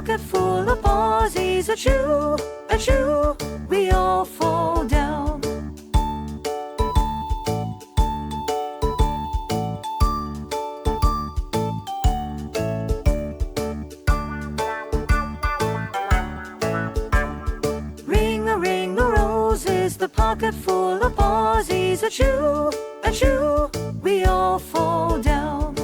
pocket full of posies. Achoo, achoo, we all fall down. Ring the roses, the pocket full of posies. Achoo, achoo, we all fall down.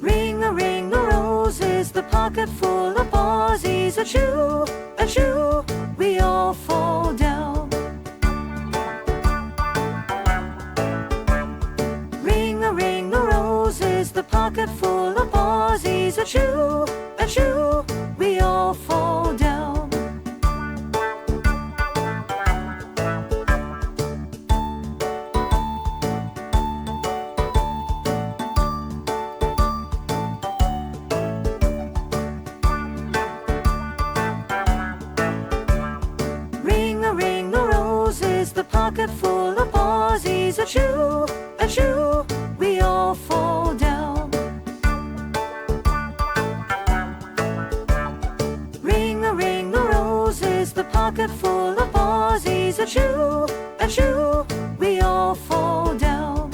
Ring the roses, the pocket full of posies. Achoo, achoo, we all fall down. Ring the roses, the pocket full of posies. Achoo, achoo, we all fall down. Ring the roses, the pocket full of posies. Achoo, achoo, we all fall down. Ring the roses, the pocket full of posies. Achoo, achoo, we all fall down.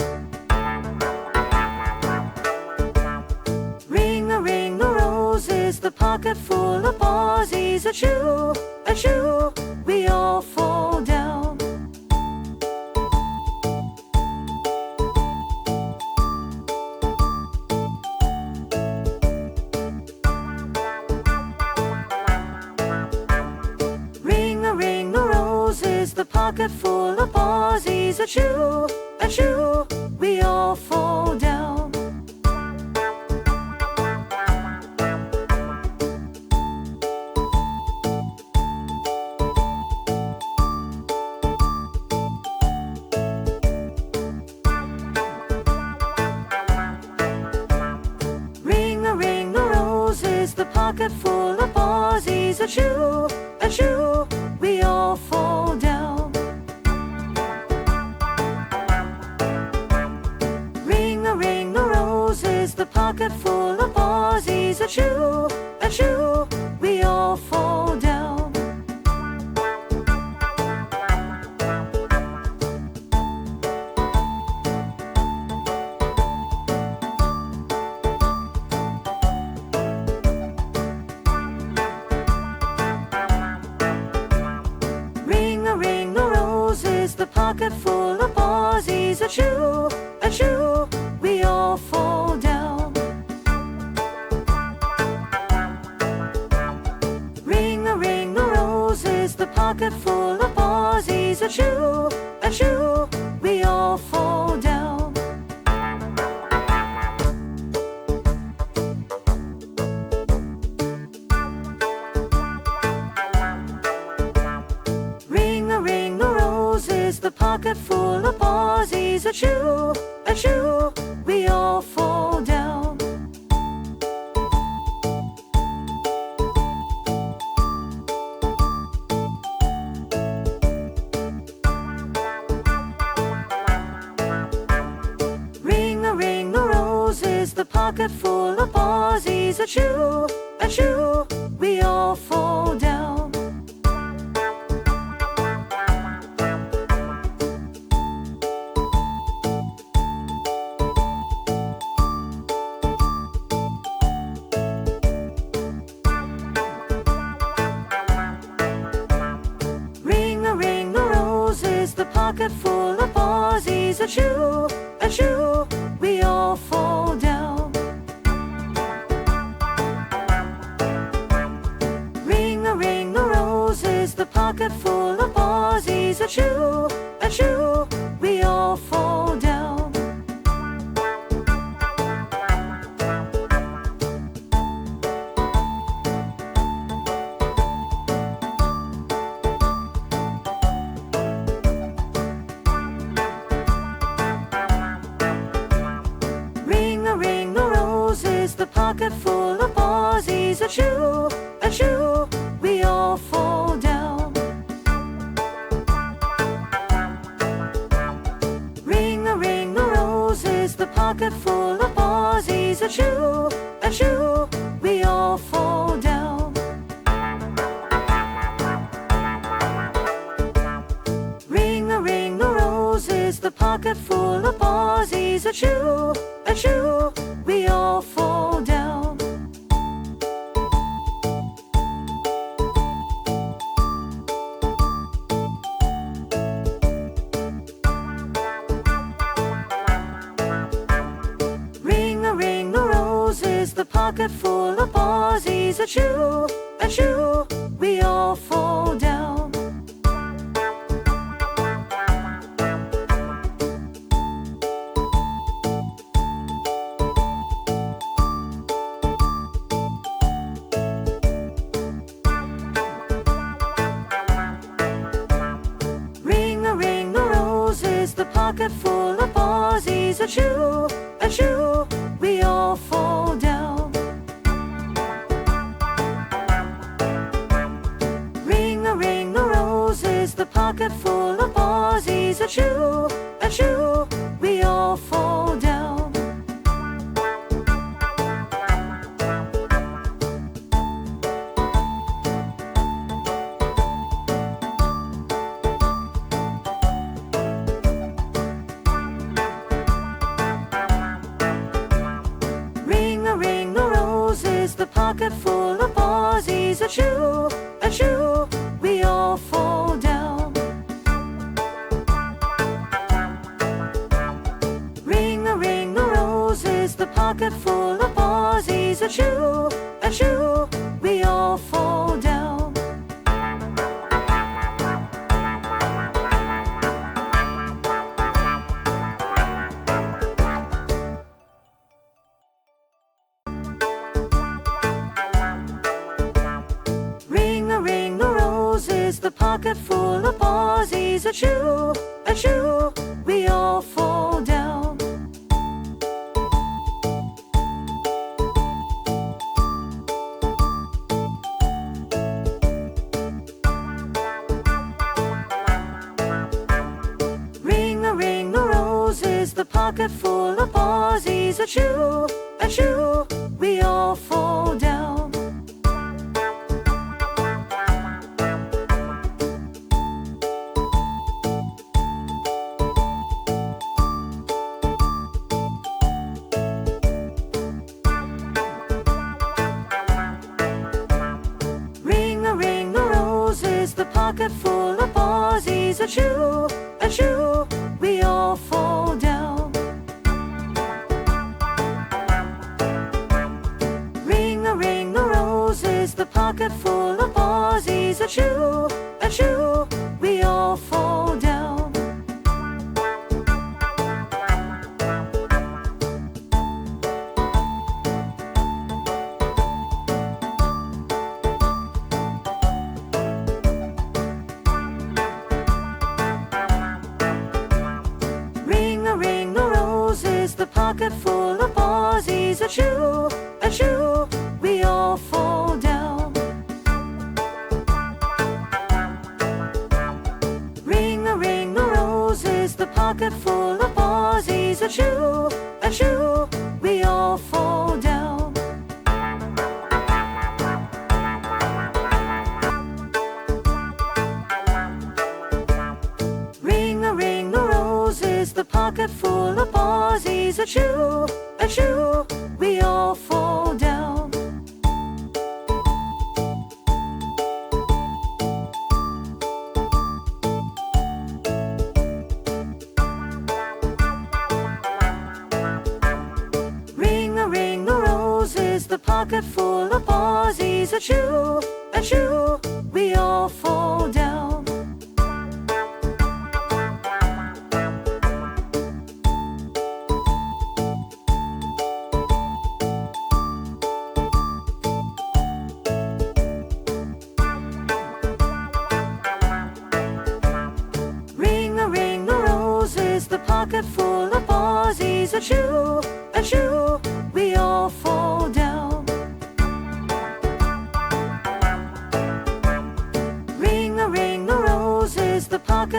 Ring the roses, the pocket full of posies. Achoo, achoo, we all fall down. Ring the roses, the pocket full of posies. Achoo, achoo, we all fall down. Ring the roses, the pocket full of posies. Achoo, achoo, we all fall down. Ring the roses, the pocket full of posies. Achoo, achoo, we all fall down. Ring the roses, the pocket full of posies. Achoo, achoo, we all fall down. Ring the roses, the pocket full of posies. Achoo, achoo, we all fall down. Ring the roses, the pocket full of posies. Achoo, achoo, we all fall down. Ring the roses, the pocket full of posies. Achoo, achoo, we all fall down. Ring the roses, the pocket full of posies. Achoo, achoo, we all fall down. Ring the roses, the pocket full of posies. Achoo, achoo, we all fall down. Ring the roses, the pocket full of posies. posies, achoo, achoo, we all fall down. Ring the roses, the pocket full of posies, achoo, achoo, we all fall down. Ring the roses, the pocket full of posies, achoo, achoo, we all fall down. Ring the roses, the pocket full of posies, achoo, achoo, we all fall down. Ring the roses, the pocket full of posies, achoo, achoo, we all fall down. Ring the roses, the pocket full of posies, achoo, achoo, we all fall down. Ring the roses, the pocket full of posies, achoo, achoo, we all fall down. Ring the roses, the pocket full of posies, achoo, achoo, we all fall down. Ring the roses, the pocket full of posies, achoo, achoo, we all fall down. Ring the roses, the pocket full of posies, achoo, achoo, we all fall down. Ring the roses, the pocket full of posies, achoo, achoo, we all fall down. Ring the roses, the pocket full of posies, achoo, achoo, we all fall down. Ring the roses, the pocket full of posies, achoo, achoo, we all fall down. Ring the roses, the pocket full of posies, achoo, achoo, we all fall down. Ring the roses, the pocket full of posies, achoo, achoo, we all fall down. Ring the roses, the pocket full of posies, achoo, achoo, we all fall down. Ring the roses, the pocket full of posies, achoo, achoo, we all fall down.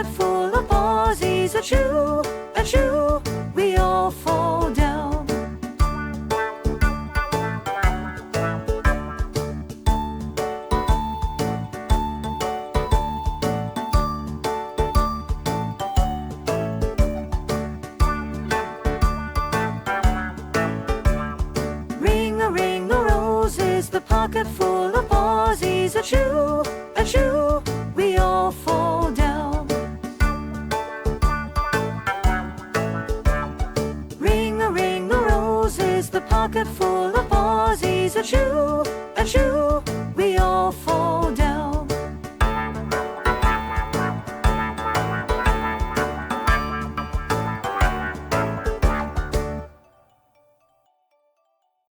pocket full of posies. Achoo, achoo, we all fall down. Ring-a-ring-a-rose is the pocket full of posies. Achoo, achoo, we all fall down. Ring-a-ring-a-rose is the pocket full of posies. Achoo, achoo,